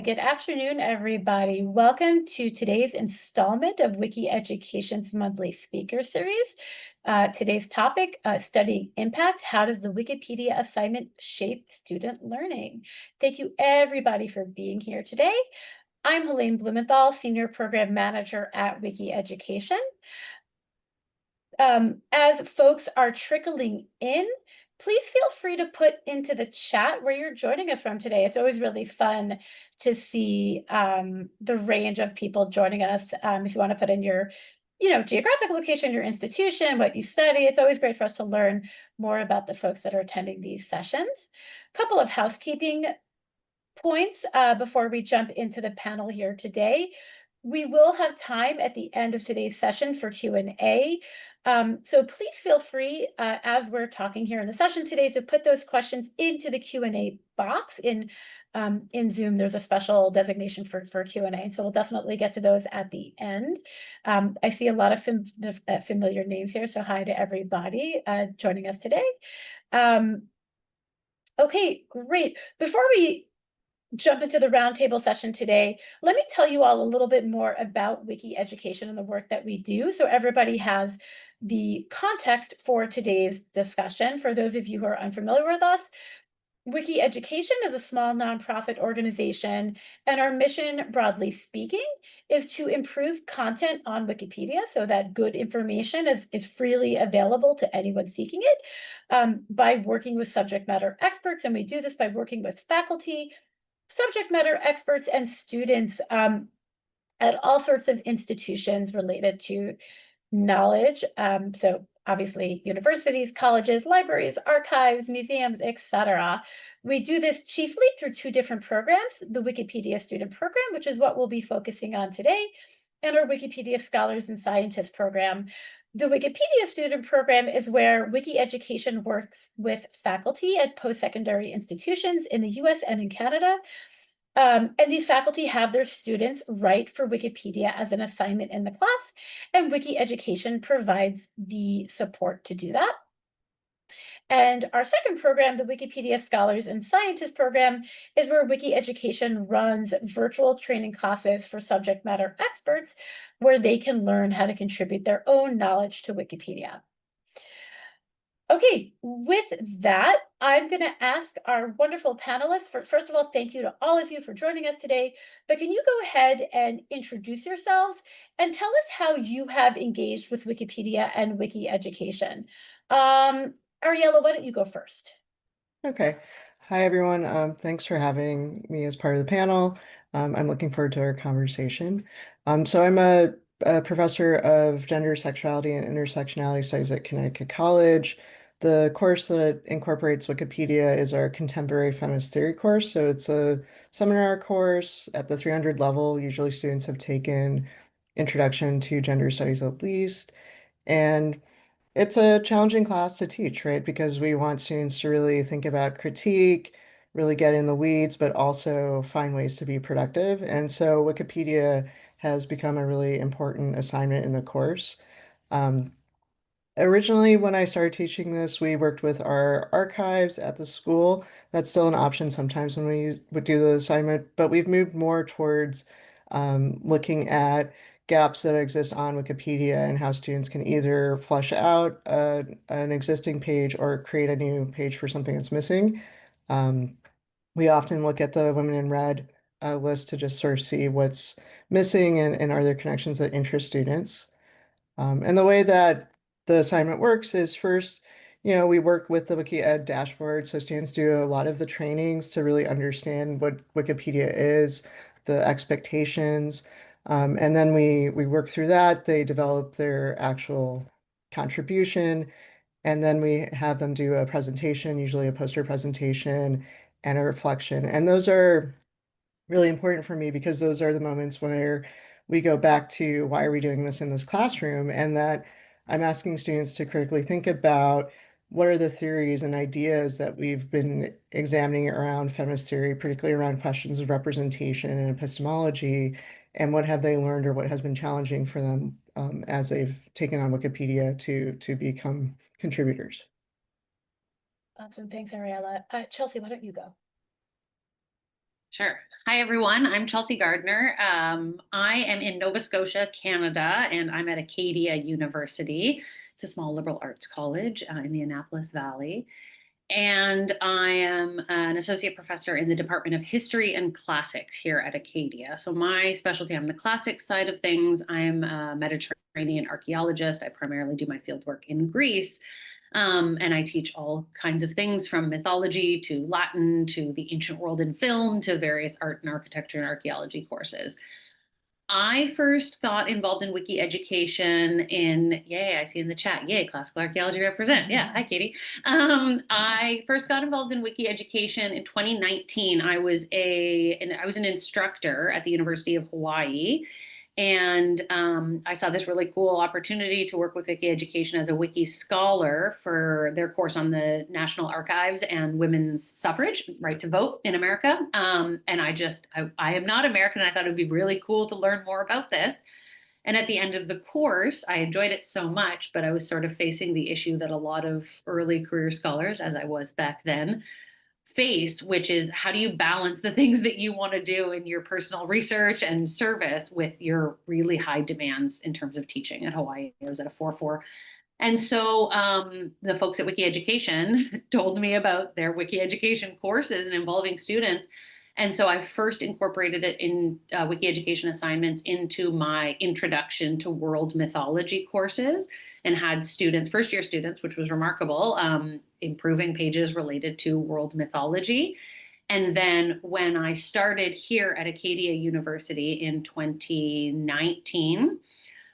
Good afternoon, everybody. Welcome to today's installment of Wiki Education's monthly speaker series. Today's topic, studying impact. How does the Wikipedia assignment shape student learning? Thank you, everybody, for being here today. I'm Helene Blumenthal, Senior Program Manager at Wiki Education. As folks are trickling in, please feel free to put into the chat where you're joining us from today. It's always really fun to see the range of people joining us. If you want to put in your, geographic location, your institution, what you study, it's always great for us to learn more about the folks that are attending these sessions. A couple of housekeeping points before we jump into the panel here today. We will have time at the end of today's session for Q&A. So please feel free, as we're talking here in the session today, to put those questions into the Q&A box in Zoom. There's a special designation for Q&A, and so we'll definitely get to those at the end. I see a lot of familiar names here, so hi to everybody joining us today. Okay, great. Before we jump into the roundtable session today, let me tell you all a little bit more about Wiki Education and the work that we do, so everybody has the context for today's discussion. For those of you who are unfamiliar with us, Wiki Education is a small nonprofit organization, and our mission, broadly speaking, is to improve content on Wikipedia so that good information is freely available to anyone seeking it by working with subject matter experts. And we do this by working with faculty, subject matter experts, and students at all sorts of institutions related to knowledge. So obviously universities, colleges, libraries, archives, museums, etc. We do this chiefly through two different programs: the Wikipedia Student Program, which is what we'll be focusing on today, and our Wikipedia Scholars and Scientists Program. The Wikipedia Student Program is where Wiki Education works with faculty at post-secondary institutions in the US and in Canada. And these faculty have their students write for Wikipedia as an assignment in the class, and Wiki Education provides the support to do that. And our second program, the Wikipedia Scholars and Scientists Program, is where Wiki Education runs virtual training classes for subject matter experts where they can learn how to contribute their own knowledge to Wikipedia. Okay, with that, I'm going to ask our wonderful panelists. First of all, thank you to all of you for joining us today. But can you go ahead and introduce yourselves and tell us how you have engaged with Wikipedia and Wiki Education? Ariella, why don't you go first? Okay. Hi, everyone. Thanks for having me as part of the panel. I'm looking forward to our conversation. So I'm a professor of gender, sexuality, and intersectionality studies at Connecticut College. The course that incorporates Wikipedia is our Contemporary Feminist Theory course. So it's a seminar course at the 300 level. Usually students have taken Introduction to Gender Studies at least. And it's a challenging class to teach, right? Because we want students to really think about critique, really get in the weeds, but also find ways to be productive. And so Wikipedia has become a really important assignment in the course. Um, Originally, when I started teaching this, we worked with our archives at the school. That's still an option sometimes when we would do the assignment, but we've moved more towards looking at gaps that exist on Wikipedia and how students can either flesh out an existing page or create a new page for something that's missing. Um, we often look at the Women in Red list to just sort of see what's missing and are there connections that interest students. And the way that the assignment works is first, we work with the WikiEd dashboard. So students do a lot of the trainings to really understand what Wikipedia is, the expectations. And then we work through that. They develop their actual contribution. And then we have them do a presentation, usually a poster presentation and a reflection. And those are really important for me because those are the moments where we go back to why are we doing this in this classroom, and that I'm asking students to critically think about what are the theories and ideas that we've been examining around feminist theory, particularly around questions of representation and epistemology, and what have they learned or what has been challenging for them as they've taken on Wikipedia to become contributors. Awesome, thanks, Ariella. Chelsea, why don't you go? Sure. Hi, everyone. I'm Chelsea Gardner. I am in Nova Scotia, Canada, and I'm at Acadia University. It's a small liberal arts college in the Annapolis Valley. And I am an associate professor in the Department of History and Classics here at Acadia. So my specialty, I'm the classics side of things. I'm a Mediterranean archaeologist. I primarily do my fieldwork in Greece. And I teach all kinds of things from mythology to Latin to the ancient world in film to various art and architecture and archaeology courses. I first got involved in wiki education yay, I see in the chat, yay, classical archaeology represent. Yeah, hi, Katie. I first got involved in wiki education in 2019. I was an instructor at the University of Hawaii. And I saw this really cool opportunity to work with Wiki Education as a wiki scholar for their course on the National Archives and women's suffrage, right to vote in America. And I am not American. I thought it would be really cool to learn more about this. And at the end of the course, I enjoyed it so much, but I was sort of facing the issue that a lot of early career scholars, as I was back then, face, which is how do you balance the things that you want to do in your personal research and service with your really high demands in terms of teaching at Hawaii. I was at a 4-4. And so the folks at Wiki Education told me about their Wiki Education courses and involving students. And so I first incorporated it in Wiki Education assignments into my introduction to world mythology courses and had students, first year students, which was remarkable, improving pages related to world mythology. And then when I started here at Acadia University in 2019,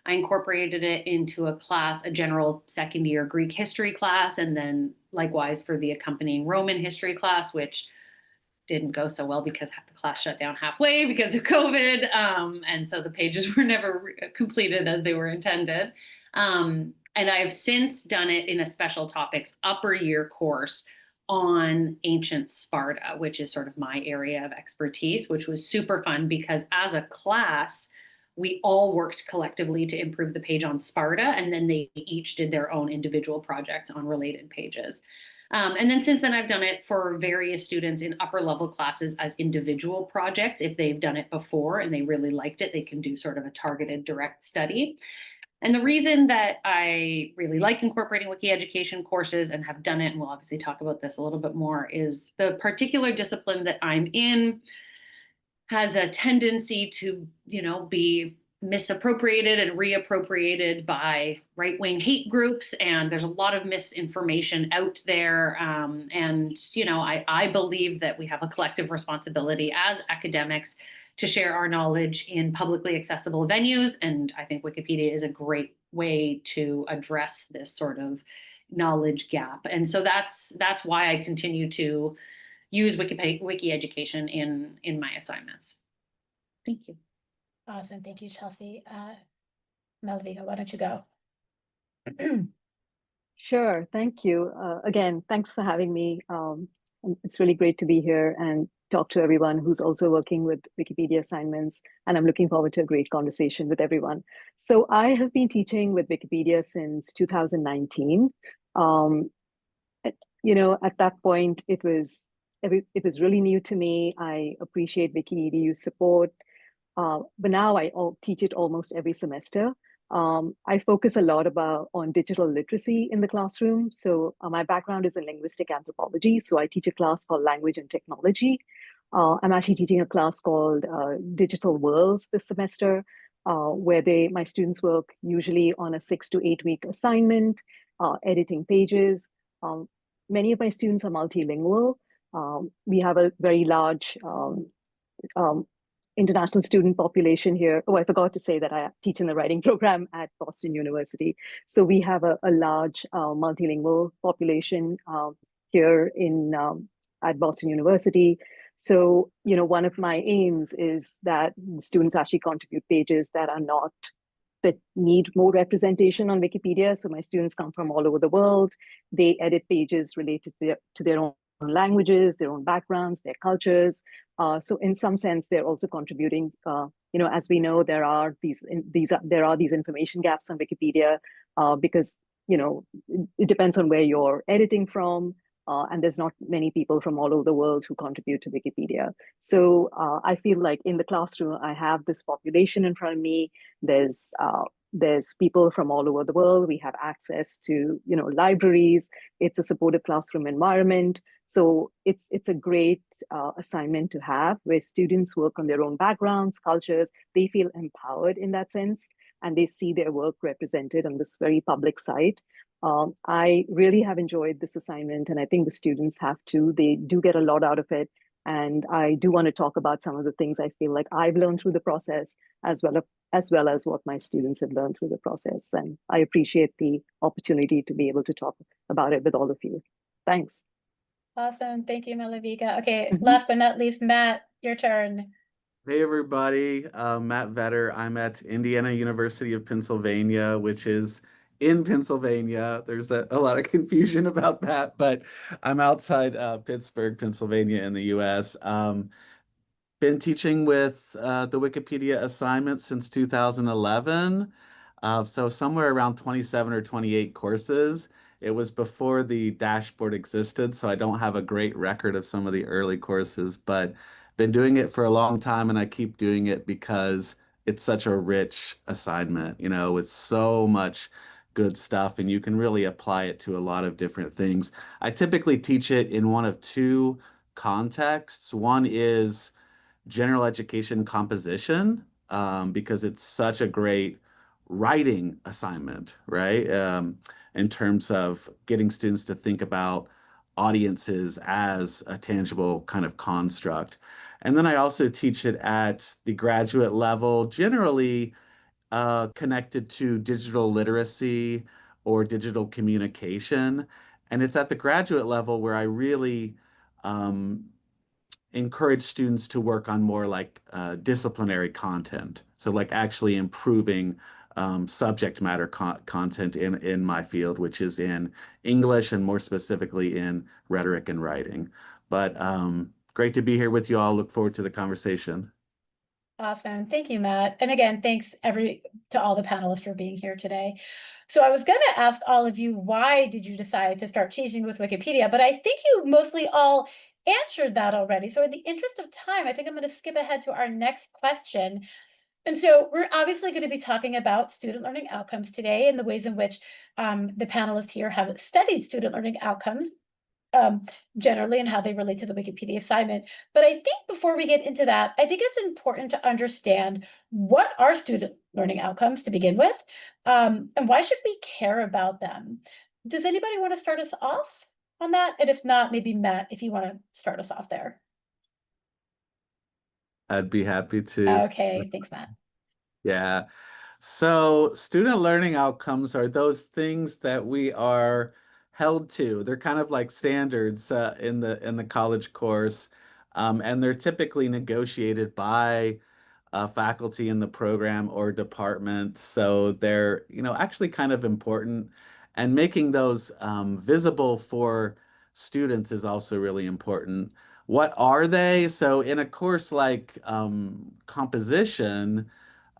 I incorporated it into a class, a general second year Greek history class, and then likewise for the accompanying Roman history class, which didn't go so well because the class shut down halfway because of COVID. And so the pages were never completed as they were intended. And I have since done it in a special topics upper year course on ancient Sparta, which is sort of my area of expertise, which was super fun because as a class, we all worked collectively to improve the page on Sparta, and then they each did their own individual projects on related pages. And then since then, I've done it for various students in upper level classes as individual projects. If they've done it before and they really liked it, they can do sort of a targeted direct study. And the reason that I really like incorporating wiki education courses and have done it, and we'll obviously talk about this a little bit more, is the particular discipline that I'm in has a tendency to, be misappropriated and reappropriated by right-wing hate groups, and there's a lot of misinformation out there. I believe that we have a collective responsibility as academics to share our knowledge in publicly accessible venues, and I think Wikipedia is a great way to address this sort of knowledge gap. And so that's why I continue to use Wiki education in my assignments. Thank you. Awesome. Thank you, Chelsea. Melvika, why don't you go? Sure. Thank you. Again, thanks for having me. It's really great to be here and talk to everyone who's also working with Wikipedia assignments. And I'm looking forward to a great conversation with everyone. So I have been teaching with Wikipedia since 2019. At that point, it was really new to me. I appreciate WikiEdu's support. But now I teach it almost every semester. I focus a lot on digital literacy in the classroom. So my background is in linguistic anthropology. So I teach a class called Language and Technology. I'm actually teaching a class called Digital Worlds this semester, where my students work usually on a 6 to 8 week assignment, editing pages. Many of my students are multilingual. We have a very large international student population here. Oh, I forgot to say that I teach in the writing program at Boston University. So we have a large multilingual population here at Boston University. So, one of my aims is that students actually contribute pages that need more representation on Wikipedia. So my students come from all over the world. They edit pages related to their own languages, their own backgrounds, their cultures. So in some sense, they're also contributing. As we know, there are these information gaps on Wikipedia because it depends on where you're editing from. and there's not many people from all over the world who contribute to Wikipedia. So I feel like in the classroom, I have this population in front of me. There's people from all over the world. We have access to libraries. It's a supportive classroom environment. So it's a great assignment to have, where students work on their own backgrounds, cultures. They feel empowered in that sense, and they see their work represented on this very public site. I really have enjoyed this assignment, and I think the students have too. They do get a lot out of it. And I do want to talk about some of the things I feel like I've learned through the process, as well as what my students have learned through the process. And I appreciate the opportunity to be able to talk about it with all of you. Thanks. Awesome. Thank you, Malavika. Okay, Mhm. last but not least, Matt, your turn. Hey everybody, Matt Vetter. I'm at Indiana University of Pennsylvania, which is in Pennsylvania. There's a lot of confusion about that, but I'm outside Pittsburgh, Pennsylvania in the US. Been teaching with the Wikipedia assignment since 2011. So somewhere around 27 or 28 courses. It was before the dashboard existed, so I don't have a great record of some of the early courses, but been doing it for a long time and I keep doing it because it's such a rich assignment, with so much good stuff and you can really apply it to a lot of different things. I typically teach it in one of two contexts. One is general education composition, because it's such a great writing assignment, right? In terms of getting students to think about audiences as a tangible kind of construct. And then I also teach it at the graduate level, generally connected to digital literacy or digital communication. And it's at the graduate level where I really um, encourage students to work on more like disciplinary content. So like actually improving subject matter content in my field, which is in English and more specifically in rhetoric and writing. But great to be here with you all. Look forward to the conversation. Awesome. Thank you, Matt. And again, thanks to all the panelists for being here today. So I was going to ask all of you, why did you decide to start teaching with Wikipedia? But I think you mostly all answered that already. So in the interest of time, I think I'm going to skip ahead to our next question. And so we're obviously going to be talking about student learning outcomes today and the ways in which the panelists here have studied student learning outcomes generally and how they relate to the Wikipedia assignment. But I think before we get into that, I think it's important to understand what are student learning outcomes to begin with, and why should we care about them? Does anybody want to start us off on that? And if not, maybe Matt, if you want to start us off there. I'd be happy to. Okay, thanks, Matt. Yeah. So student learning outcomes are those things that we are held to. They're kind of like standards in the college course, and they're typically negotiated by faculty in the program or department. So they're actually kind of important, and making those visible for students is also really important. What are they? So in a course like composition,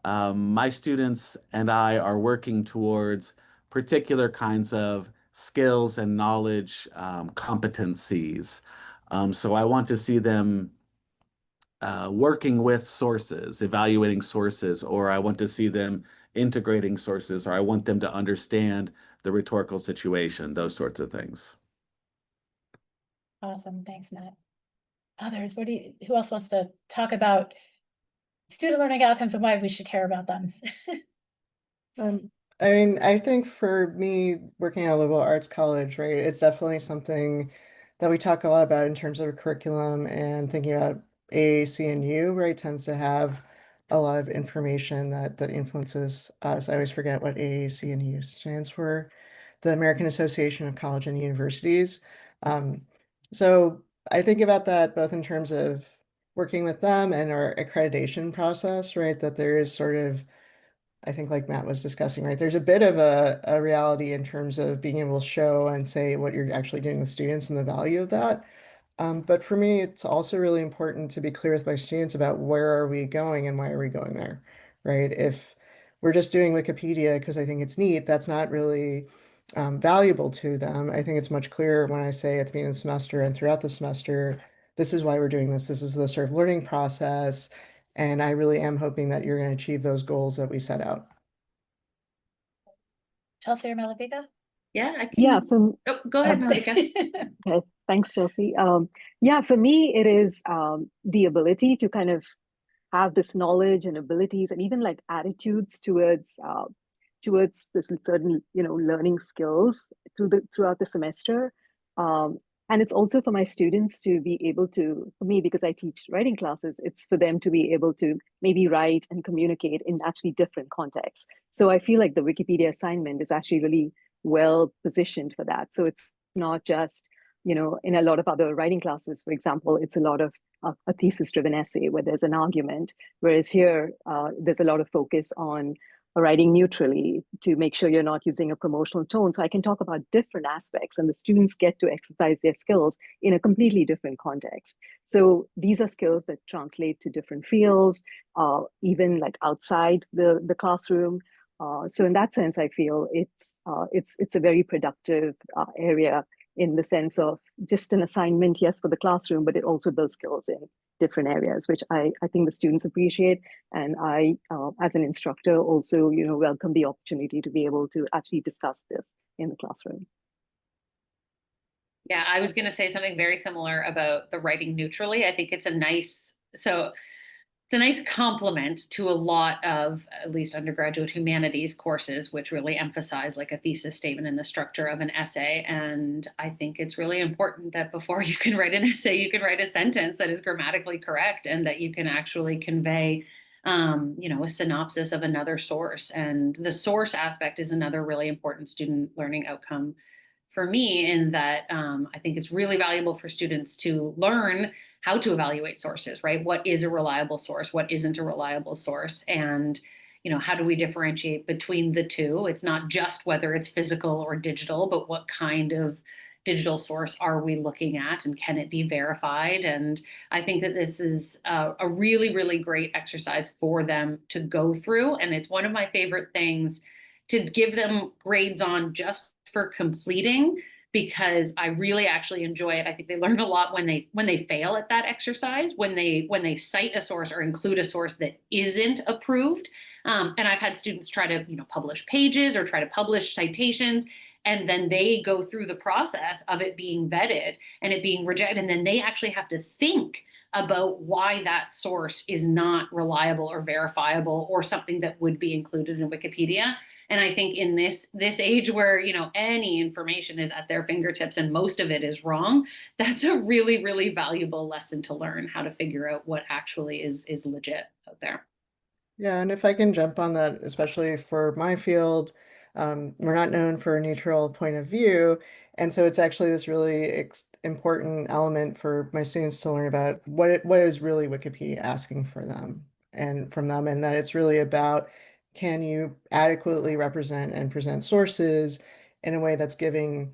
my students and I are working towards particular kinds of skills and knowledge competencies. So I want to see them working with sources, evaluating sources, or I want to see them integrating sources, or I want them to understand the rhetorical situation, those sorts of things. Awesome, thanks, Matt. Others, who else wants to talk about student learning outcomes and why we should care about them? I mean, I think for me, working at a liberal arts college, right, it's definitely something that we talk a lot about in terms of curriculum, and thinking about AAC&U, right, tends to have a lot of information that influences us. I always forget what AAC&U stands for, the American Association of College and Universities. So I think about that both in terms of working with them and our accreditation process, right, that there is sort of, I think, like Matt was discussing, right, there's a bit of a reality in terms of being able to show and say what you're actually doing with students and the value of that. But for me, it's also really important to be clear with my students about where are we going and why are we going there, right? If we're just doing Wikipedia because I think it's neat, that's not really valuable to them. I think it's much clearer when I say at the beginning of the semester and throughout the semester, this is why we're doing this. This is the sort of learning process. And I really am hoping that you're going to achieve those goals that we set out. Chelsea or Malavika? Yeah, I can. Yeah, Oh, go ahead, Malika. okay, thanks, Chelsea. Yeah, for me, it is the ability to kind of have this knowledge and abilities and even like attitudes towards this certain learning skills throughout the semester. And it's also for my students to be able to, for me, because I teach writing classes, it's for them to be able to maybe write and communicate in actually different contexts. So I feel like the Wikipedia assignment is actually really well positioned for that. So it's not just, in a lot of other writing classes, for example, it's a lot of a thesis-driven essay where there's an argument, whereas here there's a lot of focus on writing neutrally to make sure you're not using a promotional tone. So I can talk about different aspects and the students get to exercise their skills in a completely different context. So these are skills that translate to different fields, even like outside the classroom. So in that sense, I feel it's a very productive area in the sense of just an assignment, yes, for the classroom, but it also builds skills in different areas, which I think the students appreciate. And I, as an instructor, also, welcome the opportunity to be able to actually discuss this in the classroom. Yeah, I was going to say something very similar about the writing neutrally. I think it's a nice complement to a lot of at least undergraduate humanities courses, which really emphasize like a thesis statement and the structure of an essay. And I think it's really important that before you can write an essay, you can write a sentence that is grammatically correct and that you can actually convey a synopsis of another source. And the source aspect is another really important student learning outcome for me, in that I think it's really valuable for students to learn how to evaluate sources, right? What is a reliable source? What isn't a reliable source? And, how do we differentiate between the two? It's not just whether it's physical or digital, but what kind of digital source are we looking at and can it be verified? And I think that this is a really, really great exercise for them to go through. And it's one of my favorite things to give them grades on just for completing, because I really actually enjoy it. I think they learn a lot when they fail at that exercise, when they cite a source or include a source that isn't approved. And I've had students try to publish pages or try to publish citations, and then they go through the process of it being vetted and it being rejected, and then they actually have to think about why that source is not reliable or verifiable or something that would be included in Wikipedia. And I think in this age where, any information is at their fingertips and most of it is wrong, that's a really, really valuable lesson to learn, how to figure out what actually is legit out there. Yeah, and if I can jump on that, especially for my field, we're not known for a neutral point of view. And so it's actually this really important element for my students to learn about what is really Wikipedia asking for them and from them, and that it's really about, can you adequately represent and present sources in a way that's giving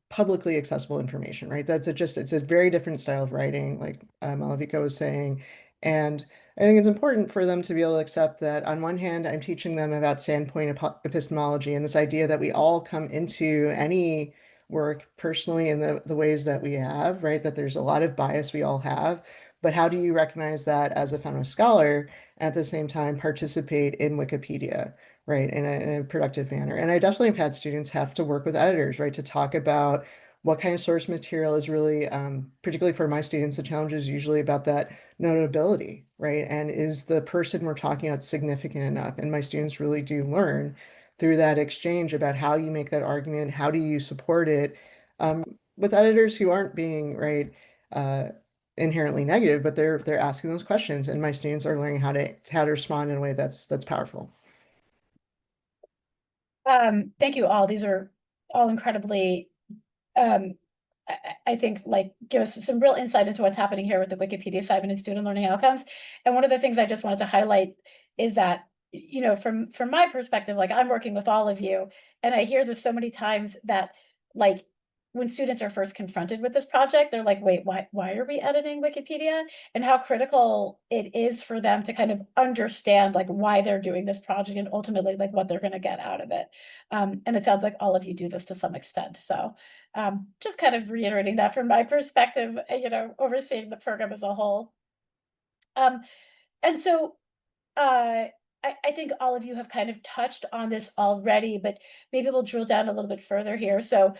publicly accessible information, right? It's a very different style of writing, like Malavika was saying. And I think it's important for them to be able to accept that on one hand, I'm teaching them about standpoint epistemology and this idea that we all come into any work personally in the ways that we have, right? That there's a lot of bias we all have. But how do you recognize that as a feminist scholar, at the same time participate in Wikipedia, right, in a productive manner? And I definitely have had students have to work with editors, right, to talk about what kind of source material is really, particularly for my students, the challenge is usually about that notability, right? And is the person we're talking about significant enough? And my students really do learn through that exchange about how you make that argument, how do you support it, with editors who aren't being, right, inherently negative, but they're asking those questions, and my students are learning how to respond in a way that's powerful. Thank you all. These are all incredibly, I think, like, give us some real insight into what's happening here with the Wikipedia assignment and student learning outcomes. And one of the things I just wanted to highlight is that, from my perspective, like, I'm working with all of you, and I hear this so many times that, like, when students are first confronted with this project, they're like, wait, why are we editing Wikipedia? And how critical it is for them to kind of understand like why they're doing this project and ultimately like what they're going to get out of it. And it sounds like all of you do this to some extent. So just kind of reiterating that from my perspective, overseeing the program as a whole. And so I think all of you have kind of touched on this already, but maybe we'll drill down a little bit further here. So,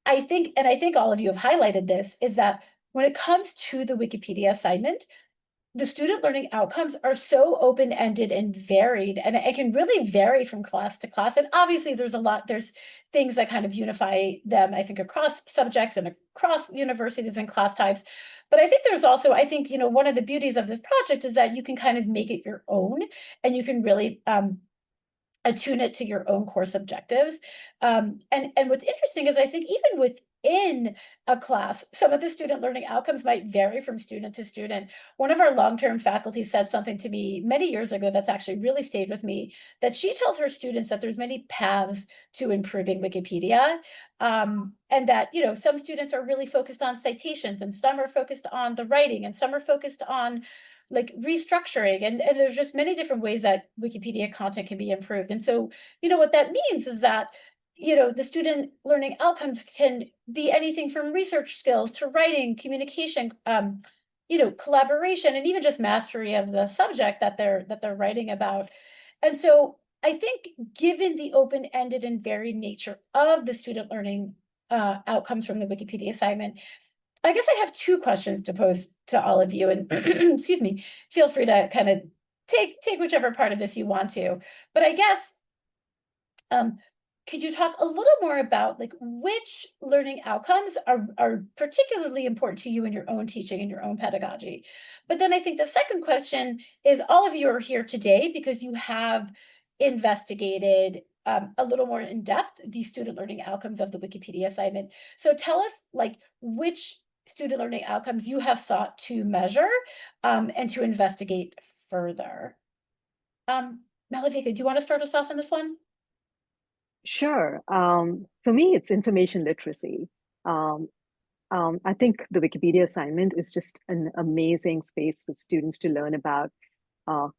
I think all of you have highlighted this, is that when it comes to the Wikipedia assignment, the student learning outcomes are so open-ended and varied, and it can really vary from class to class. And obviously there's things that kind of unify them, I think, across subjects and across universities and class types. But I think there's also, one of the beauties of this project is that you can kind of make it your own, and you can really attune it to your own course objectives. And what's interesting is I think even within a class, some of the student learning outcomes might vary from student to student. One of our long-term faculty said something to me many years ago that's actually really stayed with me, that she tells her students that there's many paths to improving Wikipedia. And that, some students are really focused on citations, and some are focused on the writing, and some are focused on like restructuring, and there's just many different ways that Wikipedia content can be improved. And so, what that means is that, the student learning outcomes can be anything from research skills to writing, communication, collaboration, and even just mastery of the subject that they're writing about. And so I think given the open-ended and varied nature of the student learning outcomes from the Wikipedia assignment, I guess I have two questions to pose to all of you, and excuse me, feel free to kind of take whichever part of this you want to. But I guess, could you talk a little more about like which learning outcomes are particularly important to you in your own teaching and your own pedagogy? But then I think the second question is, all of you are here today because you have investigated a little more in depth the student learning outcomes of the Wikipedia assignment. So tell us like which student learning outcomes you have sought to measure and to investigate further. Malavika, do you want to start us off on this one? Sure. For me, it's information literacy. I think the Wikipedia assignment is just an amazing space for students to learn about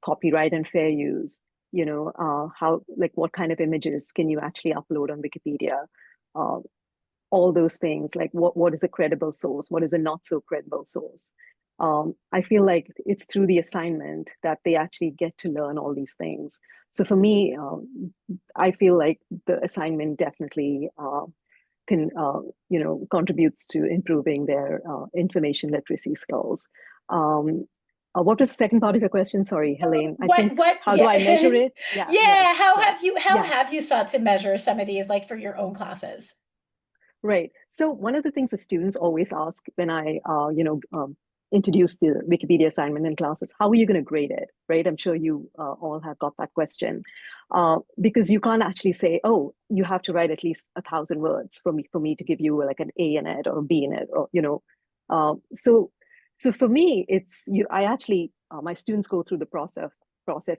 copyright and fair use. What kind of images can you actually upload on Wikipedia? All those things, like what is a credible source? What is a not so credible source? I feel like it's through the assignment that they actually get to learn all these things. So for me, I feel like the assignment definitely contributes to improving their information literacy skills. What was the second part of your question? Sorry, Helene. How do I measure it? Yeah. How have you sought to measure some of these, like for your own classes? Right. So one of the things the students always ask when I, introduce the Wikipedia assignment in classes, how are you going to grade it? Right. I'm sure you all have got that question, because you can't actually say, oh, you have to write at least 1,000 words for me to give you like an A in it or a B in it, or So for me, I actually my students go through the process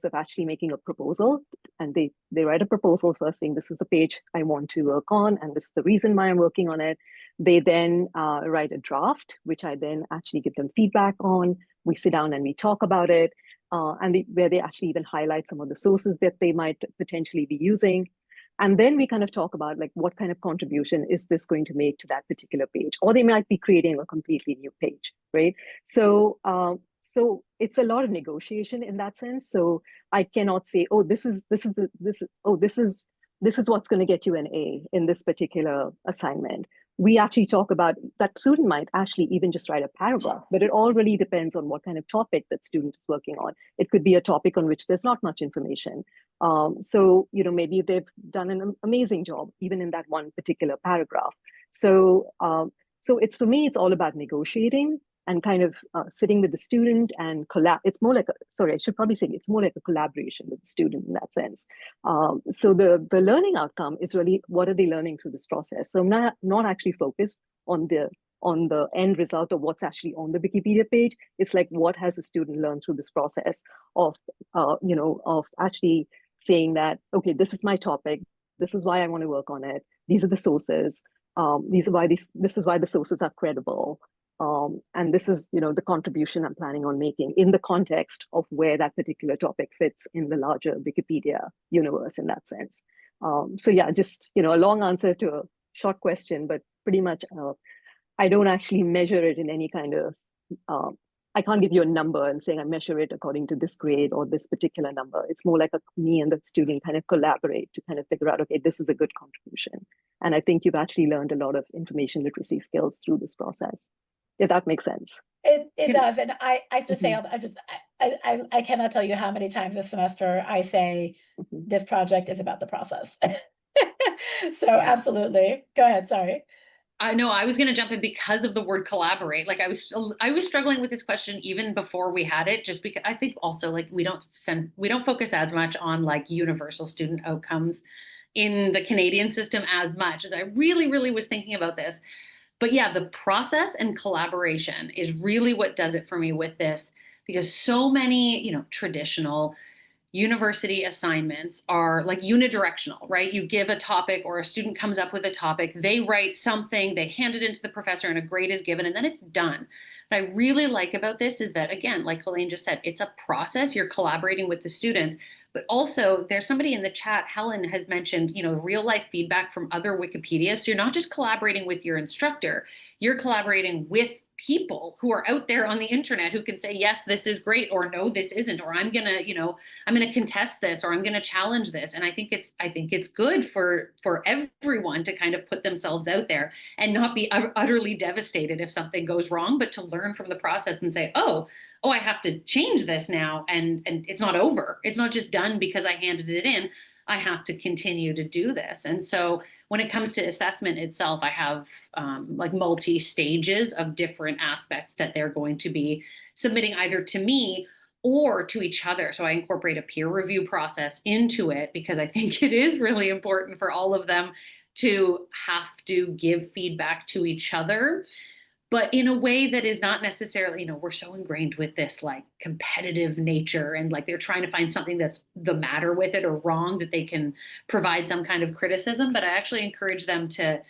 of actually making a proposal, and they write a proposal first saying, this is a page I want to work on, and this is the reason why I'm working on it. They then write a draft, which I then actually give them feedback on. We sit down and we talk about it, where they actually even highlight some of the sources that they might potentially be using. And then we kind of talk about like what kind of contribution is this going to make to that particular page, or they might be creating a completely new page, right? So it's a lot of negotiation in that sense. So I cannot say, oh, this is what's going to get you an A in this particular assignment. We actually talk about that student might actually even just write a paragraph, but it all really depends on what kind of topic that student is working on. It could be a topic on which there's not much information. So maybe they've done an amazing job even in that one particular paragraph. So it's, for me, it's all about negotiating and kind of sitting with the student and it's more like I should probably say it's more like a collaboration with the student in that sense. So the learning outcome is really, what are they learning through this process? So I'm not actually focused on the end result of what's actually on the Wikipedia page. It's like, what has a student learned through this process of actually saying that, okay, this is my topic, this is why I want to work on it, these are the sources, This is why the sources are credible. And this is, the contribution I'm planning on making in the context of where that particular topic fits in the larger Wikipedia universe in that sense. So yeah, just, a long answer to a short question, but pretty much I don't actually measure it in any kind of, I can't give you a number and saying I measure it according to this grade or this particular number. It's more like me and the student kind of collaborate to kind of figure out, okay, this is a good contribution. And I think you've actually learned a lot of information literacy skills through this process, if that makes sense. It does, and I have to say, I cannot tell you how many times this semester I say this project is about the process. So absolutely, go ahead. Sorry. I know I was going to jump in because of the word collaborate. Like I was struggling with this question even before we had it, just because I think also like we don't focus as much on like universal student outcomes in the Canadian system as much as I really was thinking about this. But yeah, the process and collaboration is really what does it for me with this, because so many, traditional university assignments are like unidirectional, right? You give a topic or a student comes up with a topic, they write something, they hand it into the professor and a grade is given and then it's done. What I really like about this is that, again, like Helene just said, it's a process. You're collaborating with the students, but also there's somebody in the chat, Helen has mentioned, real life feedback from other Wikipedia. So you're not just collaborating with your instructor, you're collaborating with people who are out there on the internet who can say, yes, this is great, or no, this isn't, or I'm gonna contest this, or I'm gonna challenge this. And I think it's good for everyone to kind of put themselves out there and not be utterly devastated if something goes wrong, but to learn from the process and say, oh, I have to change this now. And it's not over. It's not just done because I handed it in. I have to continue to do this. And so when it comes to assessment itself, I have like multi-stages of different aspects that they're going to be submitting either to me or to each other. So I incorporate a peer review process into it because I think it is really important for all of them to have to give feedback to each other, but in a way that is not necessarily, we're so ingrained with this like competitive nature and like they're trying to find something that's the matter with it or wrong that they can provide some kind of criticism. But I actually encourage them to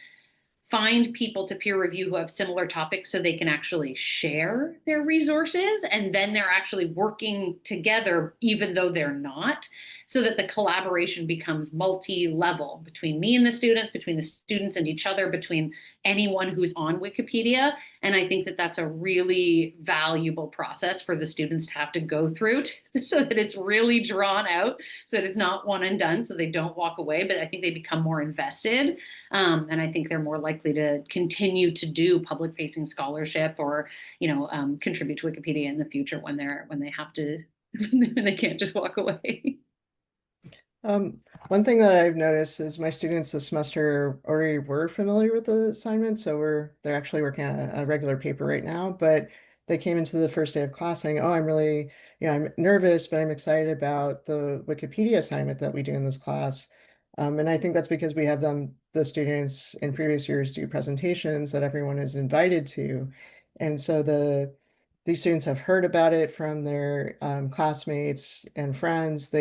find people to peer review who have similar topics so they can actually share their resources, and then they're actually working together even though they're not, so that the collaboration becomes multi-level between me and the students, between the students and each other, between anyone who's on Wikipedia. And I think that that's a really valuable process for the students to have to go through so that it's really drawn out, so that it's not one and done, so they don't walk away, but I think they become more invested. And I think they're more likely to continue to do public facing scholarship or, contribute to Wikipedia in the future when they have to, when they can't just walk away. One thing that I've noticed is my students this semester already were familiar with the assignment, so they're actually working on a regular paper right now, but they came into the first day of class saying, oh, I'm really, I'm nervous, but I'm excited about the Wikipedia assignment that we do in this class. And I think that's because we have the students in previous years do presentations that everyone is invited to. And so these students have heard about it from their classmates and friends.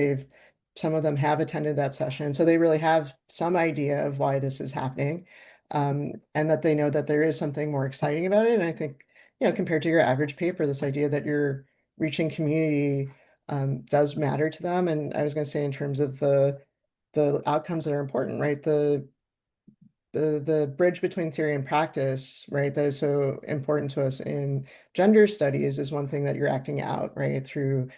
Some of them have attended that session, so they really have some idea of why this is happening, and that they know that there is something more exciting about it. And I think, compared to your average paper, this idea that you're reaching community does matter to them. And I was going to say in terms of the outcomes that are important, right? The bridge between theory and practice, right, that is so important to us in gender studies is one thing that you're acting out, right, through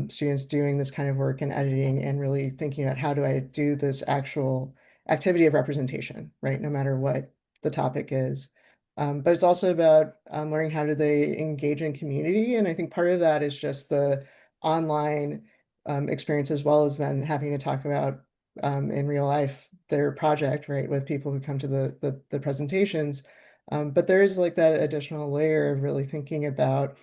students doing this kind of work and editing and really thinking about how do I do this actual activity of representation, right, no matter what the topic is. But it's also about learning how do they engage in community. And I think part of that is just the online experience, as well as then having to talk about in real life their project, right, with people who come to the presentations. But there is like that additional layer of really thinking about,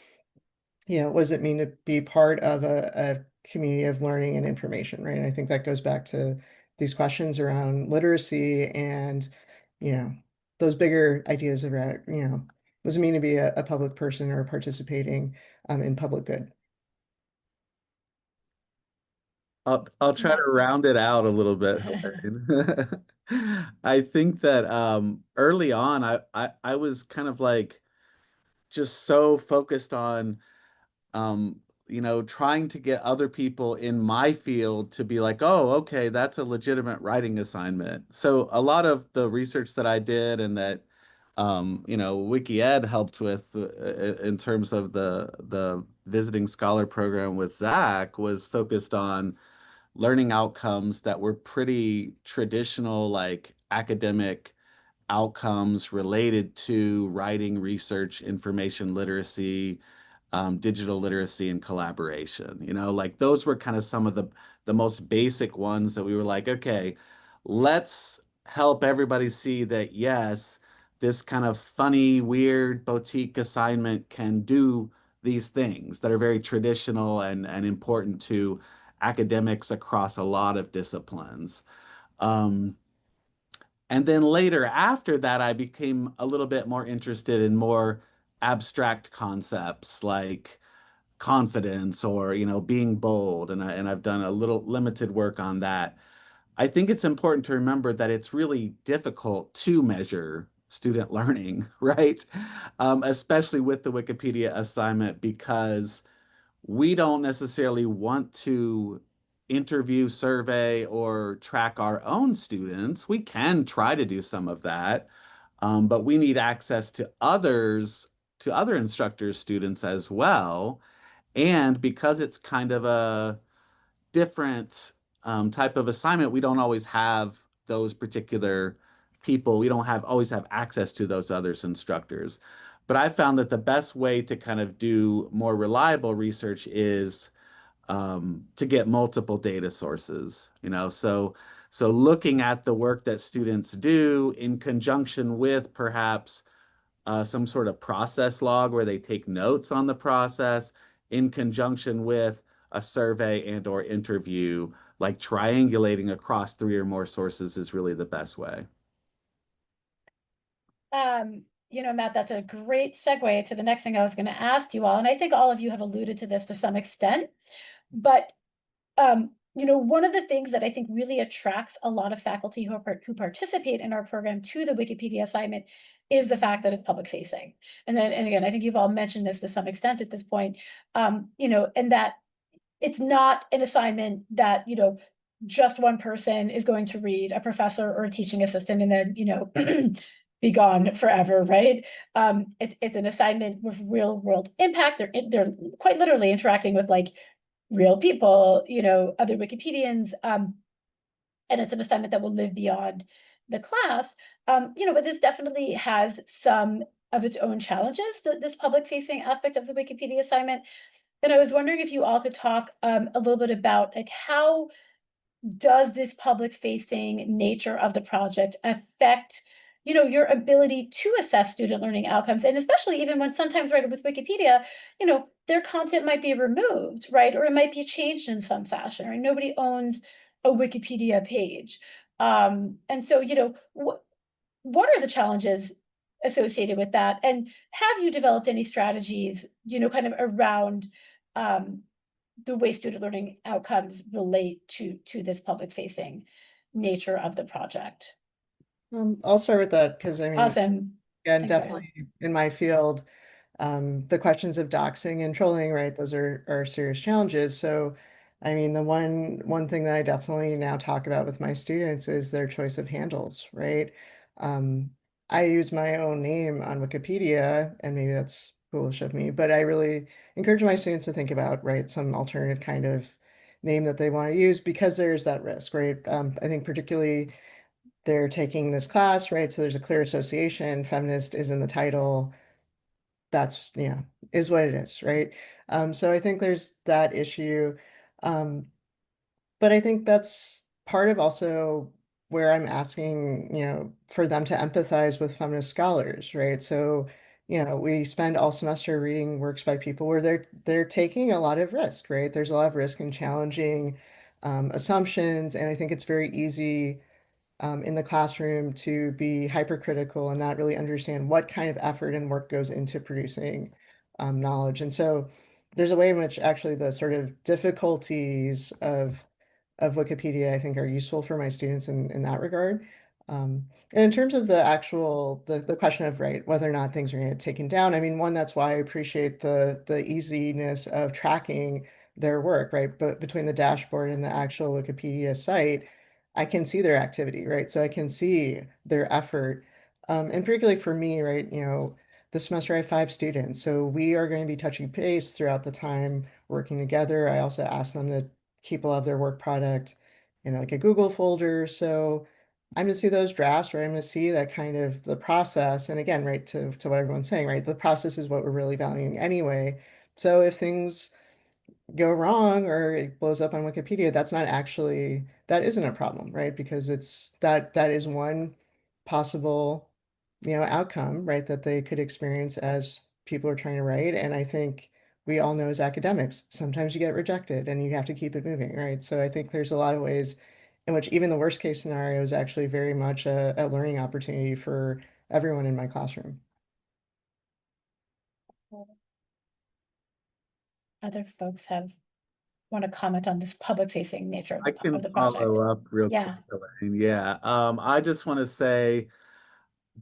what does it mean to be part of a community of learning and information, right? And I think that goes back to these questions around literacy and, those bigger ideas around, what does it mean to be a public person or participating in public good? I'll try to round it out a little bit, Helene. I think that early on I was kind of like just so focused on um, trying to get other people in my field to be like, oh, okay, that's a legitimate writing assignment. So a lot of the research that I did and that Wiki Ed helped with in terms of the visiting scholar program with Zach was focused on learning outcomes that were pretty traditional, like academic outcomes related to writing, research, information literacy, digital literacy, and collaboration. Like those were kind of some of the most basic ones that we were like, okay, let's help everybody see that yes, this kind of funny, weird boutique assignment can do these things that are very traditional and important to academics across a lot of disciplines. Um, and then later after that, I became a little bit more interested in more abstract concepts like confidence or, being bold. And I've done a little limited work on that. I think it's important to remember that it's really difficult to measure student learning, right? Especially with the Wikipedia assignment, because we don't necessarily want to interview, survey, or track our own students. We can try to do some of that, but we need access to other instructors' students as well. And because it's kind of a different type of assignment, we don't always have those particular people. We don't have always have access to those others instructors. But I found that the best way to kind of do more reliable research is to get multiple data sources. So looking at the work that students do in conjunction with perhaps some sort of process log where they take notes on the process in conjunction with a survey and or interview, like triangulating across three or more sources is really the best way. Matt, that's a great segue to the next thing I was going to ask you all. And I think all of you have alluded to this to some extent, but one of the things that I think really attracts a lot of faculty who participate in our program to the Wikipedia assignment is the fact that it's public facing. And again, I think you've all mentioned this to some extent at this point, and that it's not an assignment that, just one person is going to read, a professor or a teaching assistant, and then, be gone forever, right? It's an assignment with real world impact. They're quite literally interacting with like real people, other Wikipedians, and it's an assignment that will live beyond the class. But this definitely has some of its own challenges, this public facing aspect of the Wikipedia assignment. And I was wondering if you all could talk a little bit about like how does this public facing nature of the project affect your ability to assess student learning outcomes, and especially even when sometimes, right, with Wikipedia, their content might be removed, right, or it might be changed in some fashion, right? Nobody owns a Wikipedia page. And so, what are the challenges associated with that? And have you developed any strategies, kind of around the way student learning outcomes relate to this public facing nature of the project? I'll start with that because I mean, Awesome. again, Thanks, definitely in my field, the questions of doxing and trolling, right? Those are serious challenges. So, I mean, the one thing that I definitely now talk about with my students is their choice of handles, right? Um, I use my own name on Wikipedia, and maybe that's foolish of me, but I really encourage my students to think about, right, some alternative kind of name that they want to use because there's that risk, right? I think particularly they're taking this class, right? So there's a clear association. Feminist is in the title. That's, is what it is, right? So I think there's that issue. But I think that's part of also where I'm asking, for them to empathize with feminist scholars, right? So, we spend all semester reading works by people where they're taking a lot of risk, right? There's a lot of risk in challenging assumptions, and I think it's very easy in the classroom to be hypercritical and not really understand what kind of effort and work goes into producing knowledge. And so there's a way in which actually the sort of difficulties of Wikipedia, I think, are useful for my students in that regard. And in terms of the actual the question of right whether or not things are going to get taken down, I mean, one, that's why I appreciate the easiness of tracking their work, right? But between the dashboard and the actual Wikipedia site, I can see their activity, right? So I can see their effort. And particularly for me, right, you know, this semester I have 5 students, so we are going to be touching base throughout the time working together. I also ask them to keep a lot of their work product in like a Google folder. So I'm going to see those drafts, right? I'm going to see that kind of the process. And again, right, to what everyone's saying, right? The process is what we're really valuing anyway. So if things go wrong or it blows up on Wikipedia, that's not actually, that isn't a problem, right? Because that is one possible, you know, outcome, right, that they could experience as people are trying to write. And I think we all know as academics, sometimes you get rejected and you have to keep it moving, right? So I think there's a lot of ways in which even the worst case scenario is actually very much a learning opportunity for everyone in my classroom. Other folks want to comment on this public facing nature I of can the project. follow up real quick, Yeah. Elaine. Yeah. I just want to say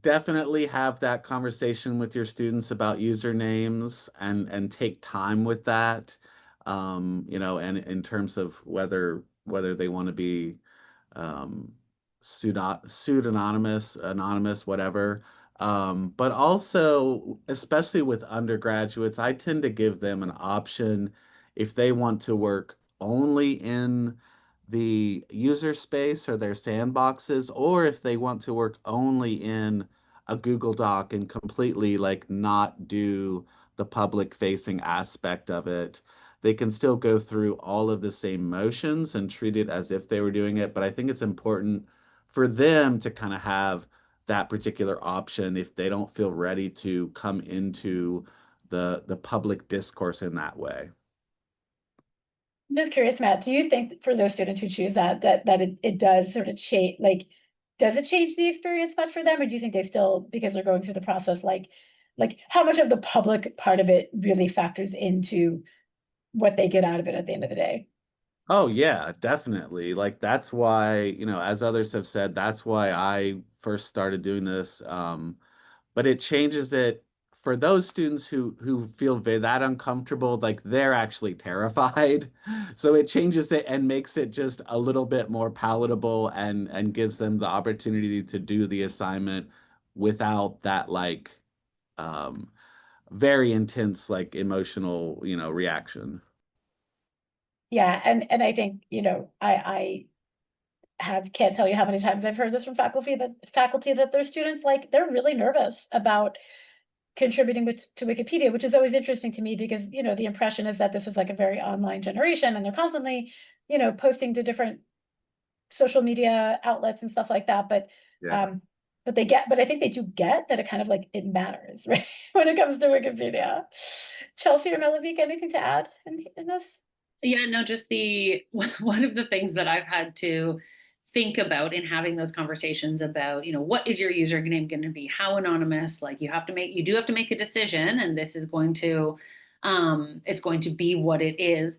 definitely have that conversation with your students about usernames and take time with that. You know, and in terms of whether they want to be um, pseudonymous, anonymous, whatever. But also, especially with undergraduates, I tend to give them an option if they want to work only in the user space or their sandboxes, or if they want to work only in a Google Doc and completely like not do the public facing aspect of it. They can still go through all of the same motions and treat it as if they were doing it. But I think it's important for them to kind of have that particular option if they don't feel ready to come into the public discourse in that way. I'm just curious, Matt, do you think for those students who choose that it does sort of change, like, does it change the experience much for them? Or do you think they still, because they're going through the process, like how much of the public part of it really factors into what they get out of it at the end of the day? Oh yeah, definitely. Like that's why, you know, as others have said, that's why I first started doing this. But it changes it for those students who feel that uncomfortable, like they're actually terrified. So it changes it and makes it just a little bit more palatable and gives them the opportunity to do the assignment without that like um very intense like emotional, you know, reaction. Yeah, and I think, you know, I can't tell you how many times I've heard this from faculty that their students, like, they're really nervous about contributing to Wikipedia, which is always interesting to me because, you know, the impression is that this is like a very online generation and they're constantly, you know, posting to different social media outlets and stuff like that. Yeah. But I think they do get that it kind of like it matters, right? When it comes to Wikipedia. Chelsea or Melavik, anything to add in this? Yeah, no, just the one of the things that I've had to think about in having those conversations about, you know, what is your username going to be? How anonymous? Like you do have to make a decision, and this is going to, it's going to be what it is.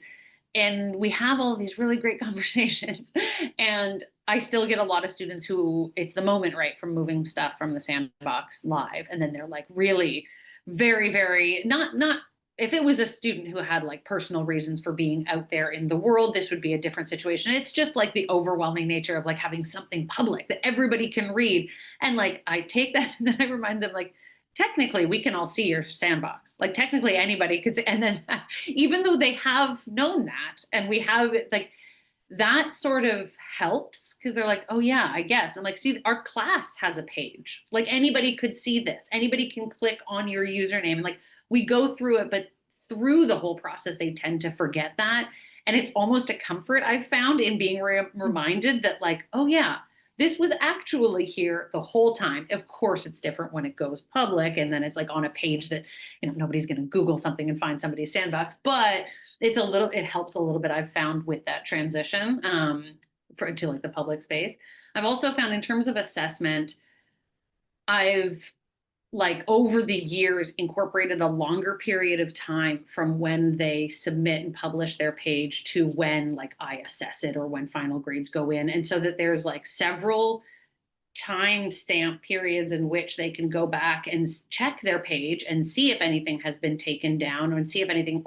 And we have all of these really great conversations, and I still get a lot of students who it's the moment, right, from moving stuff from the sandbox live, and then they're like really very, very not if it was a student who had like personal reasons for being out there in the world, this would be a different situation. It's just like the overwhelming nature of like having something public that everybody can read. And like I take that and then I remind them like, technically we can all see your sandbox. Like technically anybody could see, and then even though they have known that and we have like that sort of helps because they're like, oh yeah, I guess. I'm like, see, our class has a page. Like anybody could see this. Anybody can click on your username. And like we go through it, but through the whole process, they tend to forget that. And it's almost a comfort I've found in being reminded that like, oh yeah, this was actually here the whole time. Of course, it's different when it goes public and then it's like on a page that, you know, nobody's going to Google something and find somebody's sandbox, but it helps a little bit. I've found with that transition to like the public space. I've also found in terms of assessment, I've like over the years incorporated a longer period of time from when they submit and publish their page to when like I assess it or when final grades go in. And so that there's like several timestamp periods in which they can go back and check their page and see if anything has been taken down, and see if anything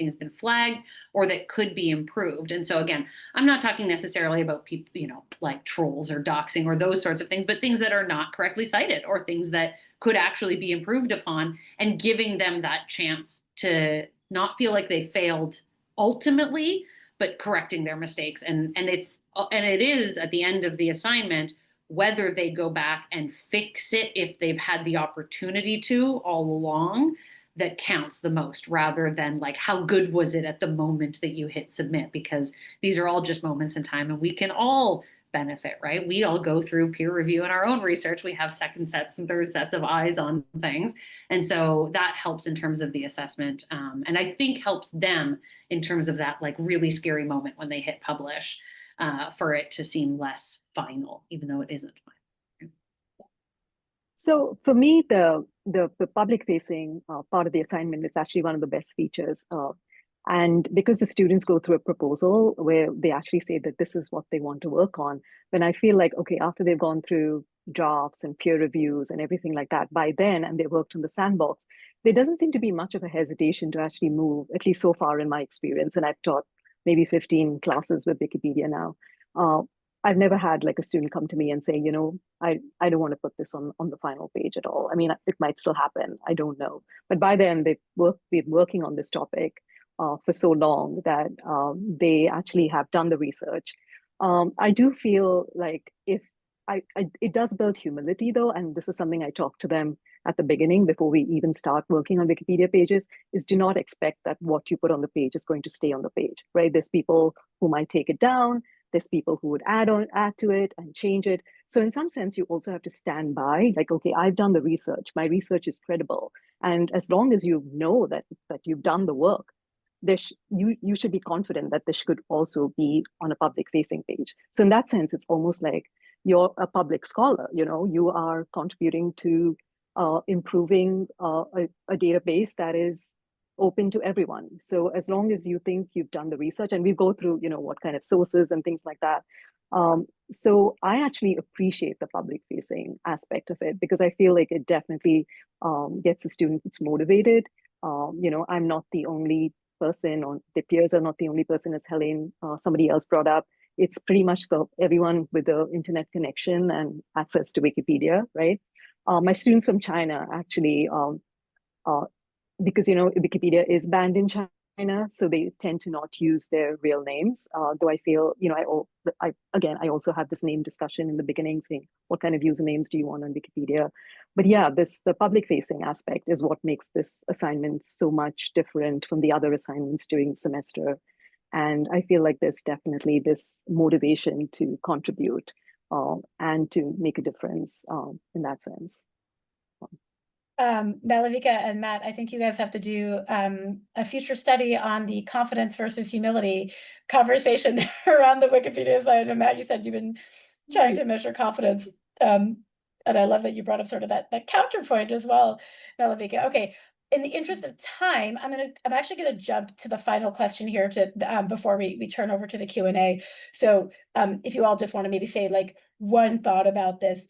has been flagged or that could be improved. And so again, I'm not talking necessarily about people, like trolls or doxing or those sorts of things, but things that are not correctly cited or things that could actually be improved upon, and giving them that chance to not feel like they failed ultimately, but correcting their mistakes. And it is at the end of the assignment, whether they go back and fix it if they've had the opportunity to all along, that counts the most, rather than like how good was it at the moment that you hit submit, because these are all just moments in time and we can all benefit, right? We all go through peer review in our own research. We have second sets and third sets of eyes on things. And so that helps in terms of the assessment. And I think helps them in terms of that like really scary moment when they hit publish, for it to seem less final, even though it isn't final. So for me, the public facing part of the assignment is actually one of the best features. And because the students go through a proposal where they actually say that this is what they want to work on, then I feel like, okay, after they've gone through drafts and peer reviews and everything like that, by then, and they worked on the sandbox, there doesn't seem to be much of a hesitation to actually move, at least so far in my experience. And I've taught maybe 15 classes with Wikipedia now. I've never had like a student come to me and say, I don't want to put this on the final page at all. I mean, it might still happen. I don't know. But by then, been working on this topic for so long that they actually have done the research. I do feel like it does build humility though, and this is something I talk to them at the beginning before we even start working on Wikipedia pages, is do not expect that what you put on the page is going to stay on the page, right? There's people who might take it down. There's people who would add to it and change it. So in some sense, you also have to stand by, like, okay, I've done the research. My research is credible. And as long as you know that you've done the work, you should be confident that this could also be on a public facing page. So in that sense, it's almost like you're a public scholar, you are contributing to improving a database that is open to everyone. So as long as you think you've done the research, and we go through, what kind of sources and things like that. So I actually appreciate the public facing aspect of it, because I feel like it definitely gets the students motivated. I'm not the only person, or the peers are not the only person, as Helene, somebody else brought up. It's pretty much everyone with the internet connection and access to Wikipedia, right? My students from China actually, because Wikipedia is banned in China, so they tend to not use their real names. Though I feel, I also have this name discussion in the beginning, saying what kind of usernames do you want on Wikipedia? But yeah, the public facing aspect is what makes this assignment so much different from the other assignments during the semester. And I feel like there's definitely this motivation to contribute and to make a difference in that sense. Malavika and Matt, I think you guys have to do a future study on the confidence versus humility conversation around the Wikipedia side. And Matt, you said you've been trying to measure confidence. And I love that you brought up sort of that counterpoint as well, Malavika. Okay. In the interest of time, I'm actually gonna jump to the final question here before we turn over to the Q&A. So if you all just want to maybe say like one thought about this,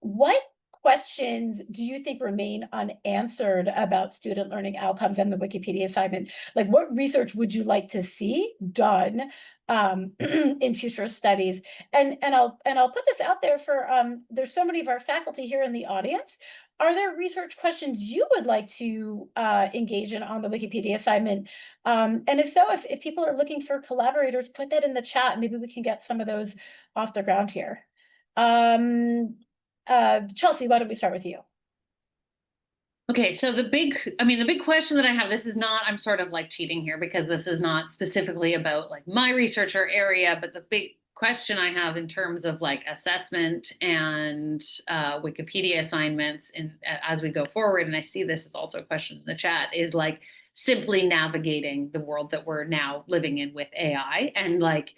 what questions do you think remain unanswered about student learning outcomes and the Wikipedia assignment? Like, what research would you like to see done in future studies? And I'll put this out there for there's so many of our faculty here in the audience. Are there research questions you would like to engage in on the Wikipedia assignment? And if so, if people are looking for collaborators, put that in the chat. Maybe we can get some of those off the ground here. Chelsea, why don't we start with you? Okay, so the big question that I have, this is not, I'm sort of like cheating here because this is not specifically about like my research or area, but the big question I have in terms of like assessment and Wikipedia assignments as we go forward, and I see this is also a question in the chat, is like simply navigating the world that we're now living in with AI, and like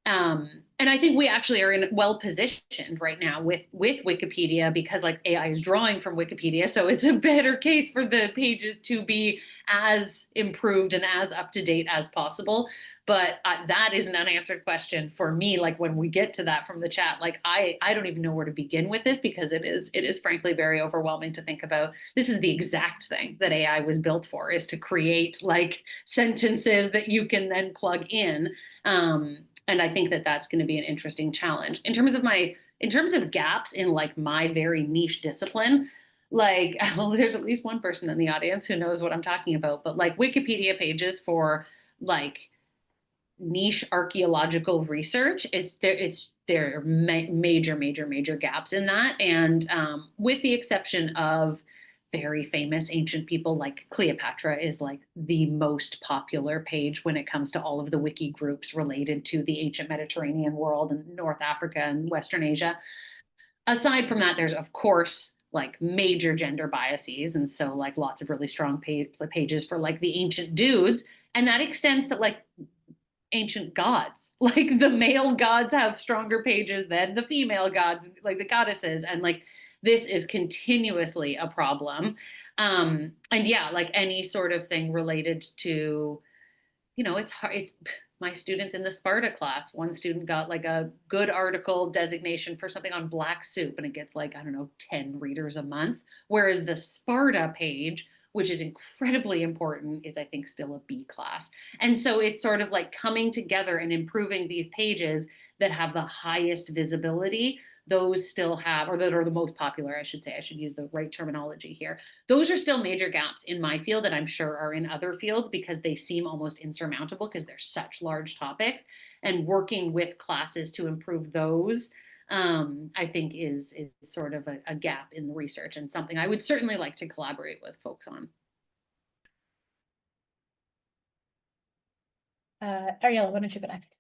And I think we actually are in well positioned right now with Wikipedia, because like AI is drawing from Wikipedia, so it's a better case for the pages to be as improved and as up to date as possible. But that is an unanswered question for me. Like when we get to that from the chat, like I don't even know where to begin with this, because it is frankly very overwhelming to think about. This is the exact thing that AI was built for, is to create like sentences that you can then plug in. And I think that that's going to be an interesting challenge in terms of gaps in like my very niche discipline. Like, well, there's at least one person in the audience who knows what I'm talking about, but like Wikipedia pages for like niche archaeological research is there. There are major gaps in that. And with the exception of very famous ancient people, like Cleopatra is like the most popular page when it comes to all of the wiki groups related to the ancient Mediterranean world and North Africa and Western Asia. Aside from that, there's of course like major gender biases, and so like lots of really strong pages for like the ancient dudes, and that extends to like ancient gods. Like the male gods have stronger pages than the female gods, like the goddesses. And like this is continuously a problem. And yeah, like any sort of thing related to, it's hard. It's my students in the Sparta class. One student got like a good article designation for something on black soup, and it gets like, I don't know, 10 readers a month. Whereas the Sparta page, which is incredibly important, is I think still a B class. And so it's sort of like coming together and improving these pages that have the highest visibility. Those still have, or that are the most popular, I should say, I should use the right terminology here. Those are still major gaps in my field that I'm sure are in other fields, because they seem almost insurmountable because they're such large topics. And working with classes to improve those, I think is sort of a gap in the research, and something I would certainly like to collaborate with folks on. Ariella, why don't you go next?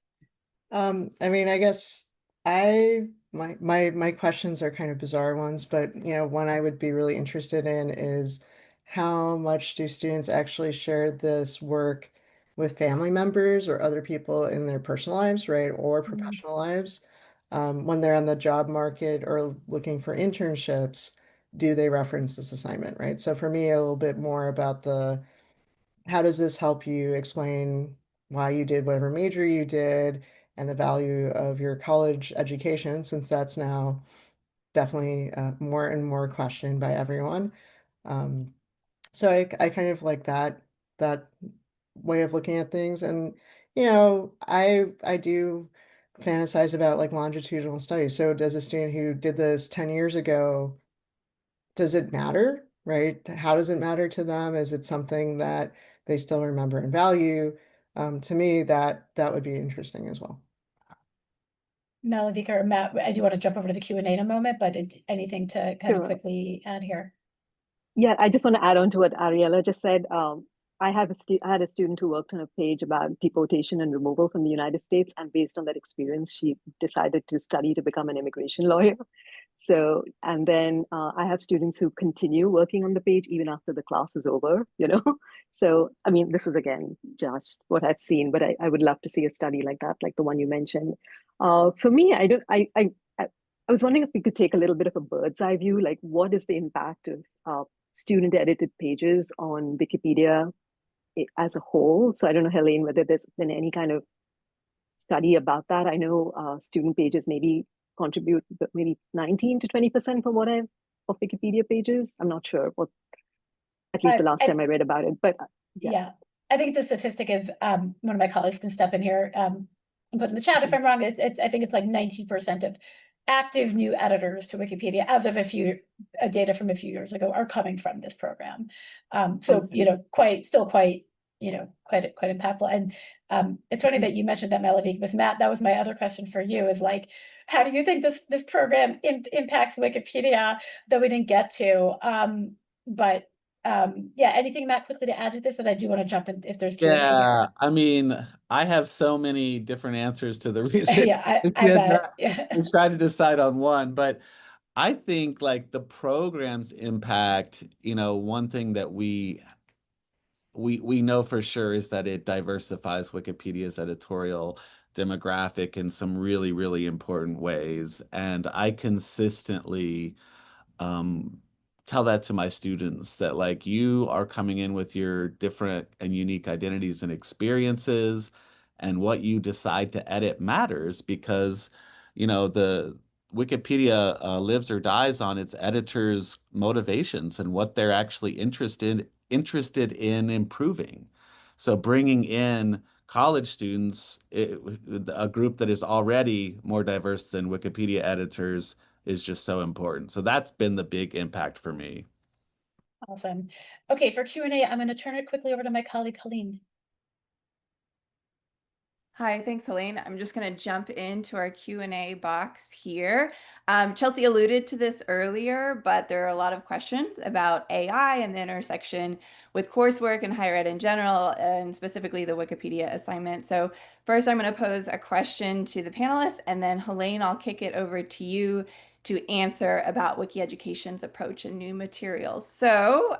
I mean, I guess my questions are kind of bizarre ones, but one I would be really interested in is how much do students actually share this work with family members or other people in their personal lives, right, or professional lives, when they're on the job market or looking for internships, do they reference this assignment, right? So for me, a little bit more about how does this help you explain why you did whatever major you did and the value of your college education, since that's now definitely more and more questioned by everyone. Um, so I kind of like that way of looking at things. And I do fantasize about like longitudinal studies. So does a student who did this 10 years ago, does it matter, right? How does it matter to them? Is it something that they still remember and value? To me, that would be interesting as well. Malavika or Matt, I do want to jump over to the Q&A in a moment, but anything to kind of Sure. quickly add here? Yeah, I just want to add on to what Ariella just said. I had a student who worked on a page about deportation and removal from the United States, and based on that experience, she decided to study to become an immigration lawyer. So, and then I have students who continue working on the page even after the class is over, So, I mean, this is again just what I've seen, but I would love to see a study like that, like the one you mentioned. For me, I was wondering if we could take a little bit of a bird's eye view, like what is the impact of student edited pages on Wikipedia as a whole? So I don't know, Helene, whether there's been any kind of study about that. I know student pages maybe contribute maybe 19 to 20% from of Wikipedia pages. I'm not sure what, at least the last time I read about it, but yeah. I think the statistic is one of my colleagues can step in here and put in the chat if I'm wrong. I think it's like 90% of active new editors to Wikipedia as of data from a few years ago are coming from this program. So quite impactful. And it's funny that you mentioned that, Melody, with Matt. That was my other question for you, is like, how do you think this program impacts Wikipedia, that we didn't get to? But yeah, anything, Matt, quickly to add to this? And I do want to jump in if there's Q&A here. Yeah, I mean, I have so many different answers to the research. Yeah, I bet. I try to decide on one, but I think like the program's impact, one thing that we know for sure is that it diversifies Wikipedia's editorial demographic in some really, really important ways. And I consistently um, tell that to my students that like you are coming in with your different and unique identities and experiences, and what you decide to edit matters because, the Wikipedia lives or dies on its editors' motivations and what they're actually interested in improving. So bringing in college students, a group that is already more diverse than Wikipedia editors, is just so important. So that's been the big impact for me. Awesome. Okay, for Q&A, I'm going to turn it quickly over to my colleague, Colleen. Hi, thanks, Helene. I'm just going to jump into our Q&A box here. Chelsea alluded to this earlier, but there are a lot of questions about AI and the intersection with coursework and higher ed in general, and specifically the Wikipedia assignment. So first, I'm going to pose a question to the panelists, and then Helene, I'll kick it over to you to answer about Wiki Education's approach and new materials. So,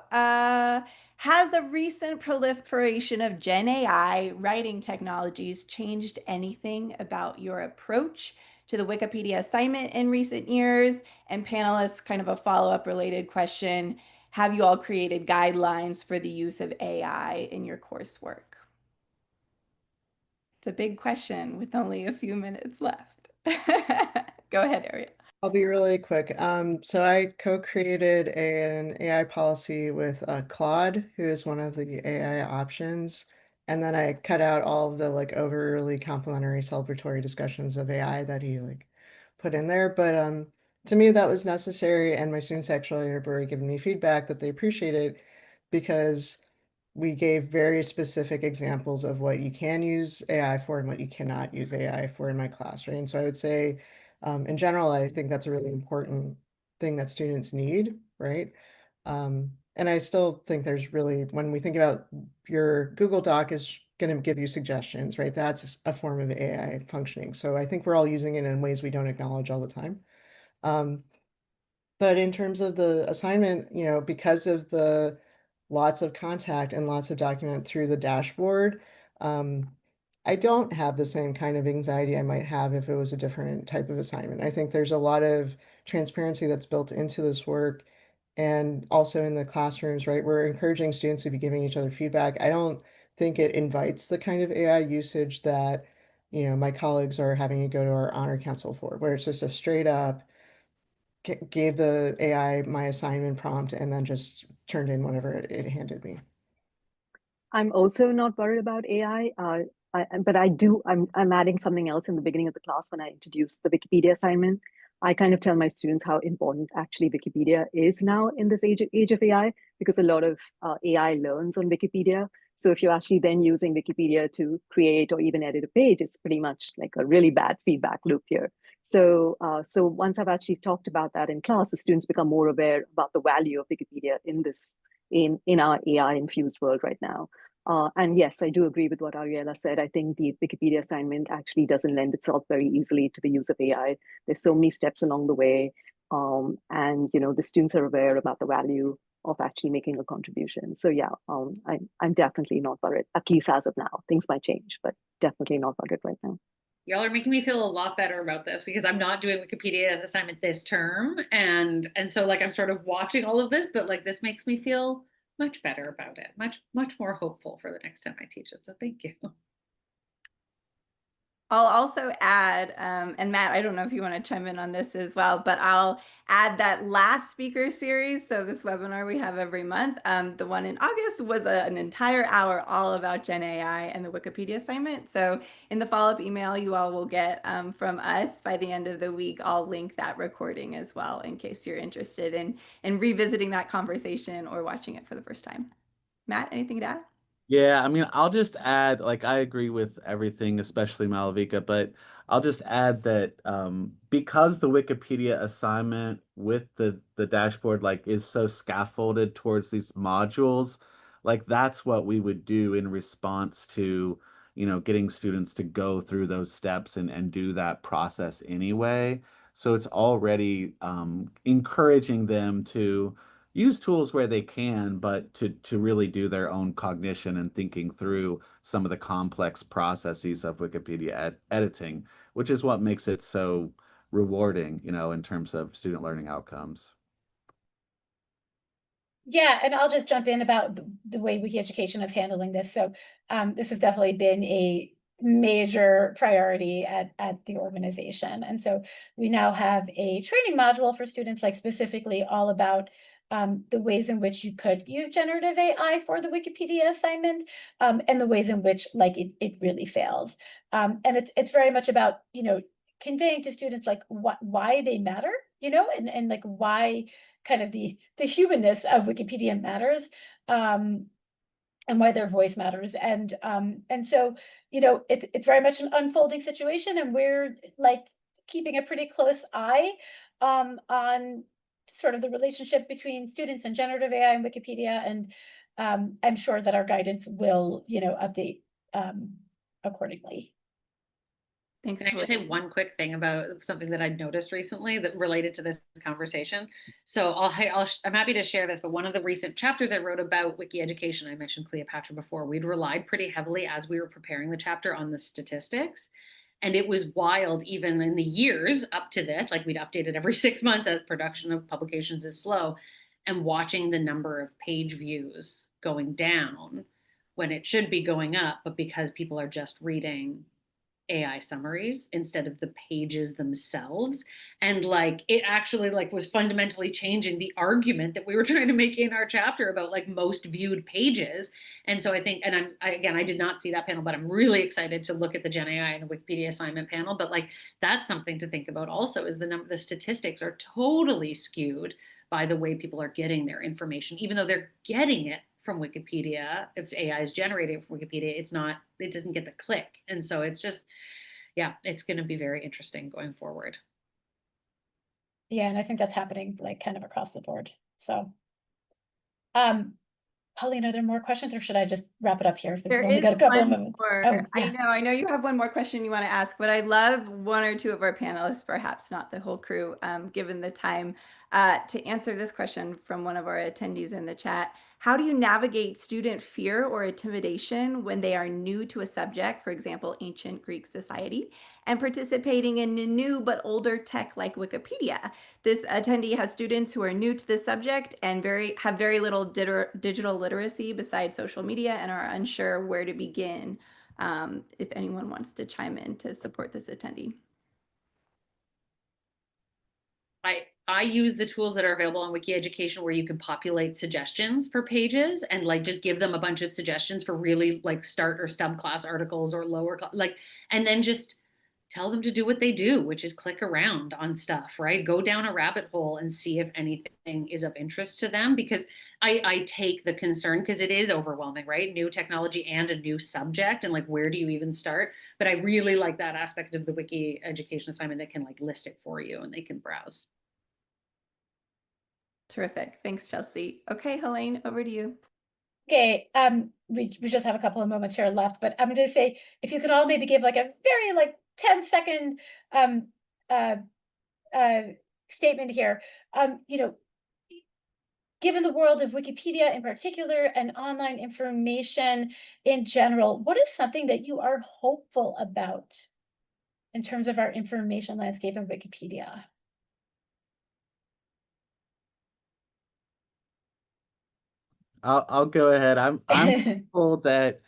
has the recent proliferation of Gen AI writing technologies changed anything about your approach to the Wikipedia assignment in recent years? And panelists, kind of a follow-up related question, have you all created guidelines for the use of AI in your coursework? It's a big question with only a few minutes left. Go ahead, Ariella. I'll be really quick. So I co-created an AI policy with Claude, who is one of the AI options. And then I cut out all of the like overly complimentary celebratory discussions of AI that he like put in there. But to me, that was necessary. And my students actually have already given me feedback that they appreciate it because we gave very specific examples of what you can use AI for and what you cannot use AI for in my class, right? And so I would say, in general, I think that's a really important thing that students need, right? And I still think there's really, when we think about your Google Doc is going to give you suggestions, right? That's a form of AI functioning. So I think we're all using it in ways we don't acknowledge all the time. But in terms of the assignment, because of the lots of contact and lots of document through the dashboard, I don't have the same kind of anxiety I might have if it was a different type of assignment. I think there's a lot of transparency that's built into this work and also in the classrooms, right? We're encouraging students to be giving each other feedback. I don't think it invites the kind of AI usage that, my colleagues are having to go to our honor council for, where it's just a straight up gave the AI my assignment prompt and then just turned in whatever it handed me. I'm also not worried about AI, but I'm adding something else in the beginning of the class when I introduce the Wikipedia assignment. I kind of tell my students how important actually Wikipedia is now in this age of AI, because a lot of AI learns on Wikipedia. So if you're actually then using Wikipedia to create or even edit a page, it's pretty much like a really bad feedback loop here. So once I've actually talked about that in class, the students become more aware about the value of Wikipedia in our AI infused world right now. And yes, I do agree with what Ariella said. I think the Wikipedia assignment actually doesn't lend itself very easily to the use of AI. There's so many steps along the way. And the students are aware about the value of actually making a contribution. So yeah, I'm definitely not worried, at least as of now. Things might change, but definitely not worried right now. Y'all are making me feel a lot better about this because I'm not doing Wikipedia assignment this term. And so like I'm sort of watching all of this, but like this makes me feel much better about it, much more hopeful for the next time I teach it. So thank you. I'll also add, and Matt, I don't know if you want to chime in on this as well, but I'll add that last speaker series. So this webinar we have every month, the one in August was an entire hour all about Gen AI and the Wikipedia assignment. So in the follow-up email you all will get from us by the end of the week, I'll link that recording as well in case you're interested in revisiting that conversation or watching it for the first time. Matt, anything to add? Yeah, I mean, I'll just add, like, I agree with everything, especially Malavika, but I'll just add that because the Wikipedia assignment with the dashboard, like, is so scaffolded towards these modules, like, that's what we would do in response to, getting students to go through those steps and do that process anyway. So it's already encouraging them to use tools where they can, but to really do their own cognition and thinking through some of the complex processes of Wikipedia editing, which is what makes it so rewarding, in terms of student learning outcomes. Yeah, and I'll just jump in about the way Wiki Education is handling this. So this has definitely been a major priority at the organization. And so we now have a training module for students, like specifically all about the ways in which you could use generative AI for the Wikipedia assignment, and the ways in which like it really fails. And it's very much about, conveying to students like why they matter, and like why kind of the humanness of Wikipedia matters, and why their voice matters. And so, it's very much an unfolding situation, and we're like keeping a pretty close eye on sort of the relationship between students and generative AI and Wikipedia. And I'm sure that our guidance will, update accordingly. Thanks. Can I just say one quick thing about something that I'd noticed recently that related to this conversation? So I'm happy to share this, but one of the recent chapters I wrote about Wiki Education, I mentioned Cleopatra before, we'd relied pretty heavily as we were preparing the chapter on the statistics. And it was wild, even in the years up to this, like we'd updated every 6 months as production of publications is slow, and watching the number of page views going down when it should be going up, but because people are just reading AI summaries instead of the pages themselves. And like it actually like was fundamentally changing the argument that we were trying to make in our chapter about like most viewed pages. And so I think, and I did not see that panel, but I'm really excited to look at the Gen AI and the Wikipedia assignment panel. But like that's something to think about also, is the statistics are totally skewed by the way people are getting their information, even though they're getting it from Wikipedia. If AI is generated from Wikipedia, it doesn't get the click. And so it's just, yeah, it's going to be very interesting going forward. Yeah, and I think that's happening like kind of across the board. So, Pauline, are there more questions, or should I just wrap it up here? Because There we've only is got a couple of one moments. more. Oh, yeah. I know you have one more question you want to ask, but I'd love one or two of our panelists, perhaps not the whole crew, given the time, to answer this question from one of our attendees in the chat. How do you navigate student fear or intimidation when they are new to a subject, for example, ancient Greek society, and participating in new but older tech like Wikipedia? This attendee has students who are new to the subject and have very little digital literacy besides social media and are unsure where to begin. If anyone wants to chime in to support this attendee. I use the tools that are available on Wiki Education where you can populate suggestions for pages and like just give them a bunch of suggestions for really like start or stub class articles or lower class, like, and then just tell them to do what they do, which is click around on stuff, right? Go down a rabbit hole and see if anything is of interest to them, because I take the concern, because it is overwhelming, right? New technology and a new subject, and like, where do you even start? But I really like that aspect of the Wiki Education assignment that can like list it for you and they can browse. Terrific. Thanks, Chelsea. Okay, Helene, over to you. Okay, we just have a couple of moments here left, but I'm going to say, if you could all maybe give like a very like 10-second statement here. Given the world of Wikipedia in particular and online information in general, what is something that you are hopeful about in terms of our information landscape in Wikipedia? I'll go ahead. I'm hopeful that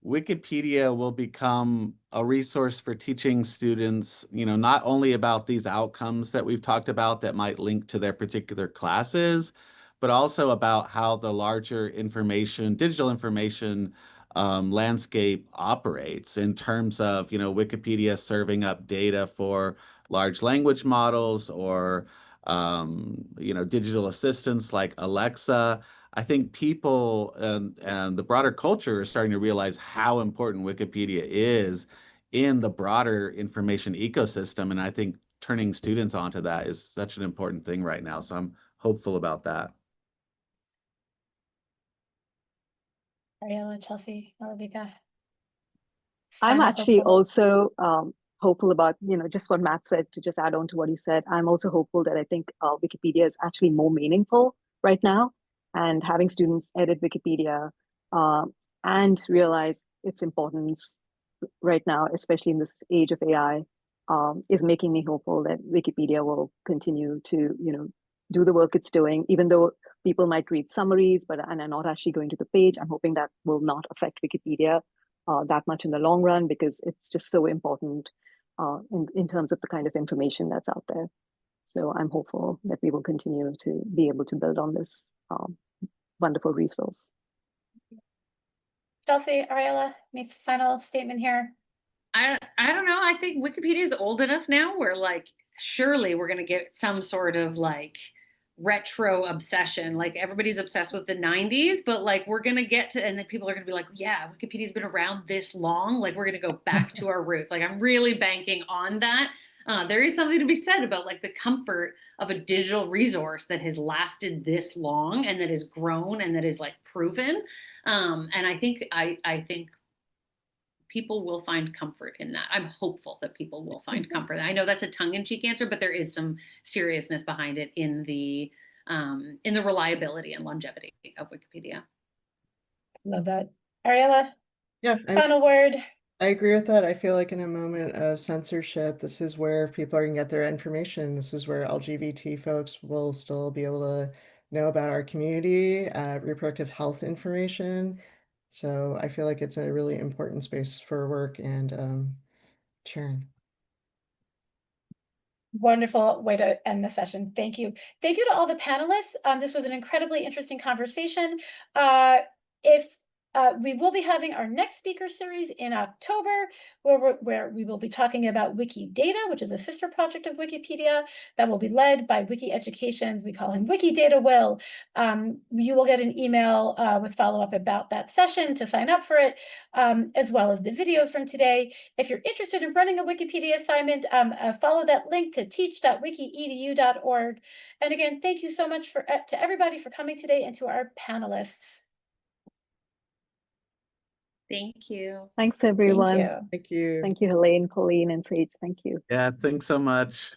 Wikipedia will become a resource for teaching students, not only about these outcomes that we've talked about that might link to their particular classes, but also about how the larger digital information landscape operates in terms of, Wikipedia serving up data for large language models or, digital assistants like Alexa. I think people and the broader culture are starting to realize how important Wikipedia is in the broader information ecosystem. And I think turning students onto that is such an important thing right now. So I'm hopeful about that. Ariella, Chelsea, Malavika. I'm Final actually hopeful. also hopeful about, just what Matt said, to just add on to what he said. I'm also hopeful that I think Wikipedia is actually more meaningful right now. And having students edit Wikipedia and realize its importance right now, especially in this age of AI, is making me hopeful that Wikipedia will continue to, do the work it's doing, even though people might read summaries, and are not actually going to the page. I'm hoping that will not affect Wikipedia that much in the long run, because it's just so important in terms of the kind of information that's out there. So I'm hopeful that we will continue to be able to build on this wonderful resource. Chelsea, Ariella, any final statement here? I don't know. I think Wikipedia is old enough now where like surely we're gonna get some sort of like retro obsession. Like everybody's obsessed with the 90s, but like we're gonna get to, and then people are gonna be like, yeah, Wikipedia's been around this long. Like we're gonna go back to our roots. Like I'm really banking on that. There is something to be said about like the comfort of a digital resource that has lasted this long and that has grown and that is like proven. And I think people will find comfort in that. I'm hopeful that people will find comfort. I know that's a tongue-in-cheek answer, but there is some seriousness behind it in the reliability and longevity of Wikipedia. Love that. Ariella, Yeah, final word. I agree with that. I feel like in a moment of censorship, this is where people are going to get their information. This is where LGBT folks will still be able to know about our community, reproductive health information. So I feel like it's a really important space for work and sharing. Wonderful way to end the session. Thank you. Thank you to all the panelists. This was an incredibly interesting conversation. If we will be having our next speaker series in October, where we will be talking about Wiki Data, which is a sister project of Wikipedia that will be led by Wiki Education's, we call him Wiki Data Will. You will get an email with follow-up about that session to sign up for it, as well as the video from today. If you're interested in running a Wikipedia assignment, follow that link to teach.wikiedu.org. And again, thank you so much to everybody for coming today and to our panelists. Thank you. Thanks, everyone. Thank you. Thank you. Thank you, Helene, Colleen, and Sage. Thank you. Yeah, thanks so much.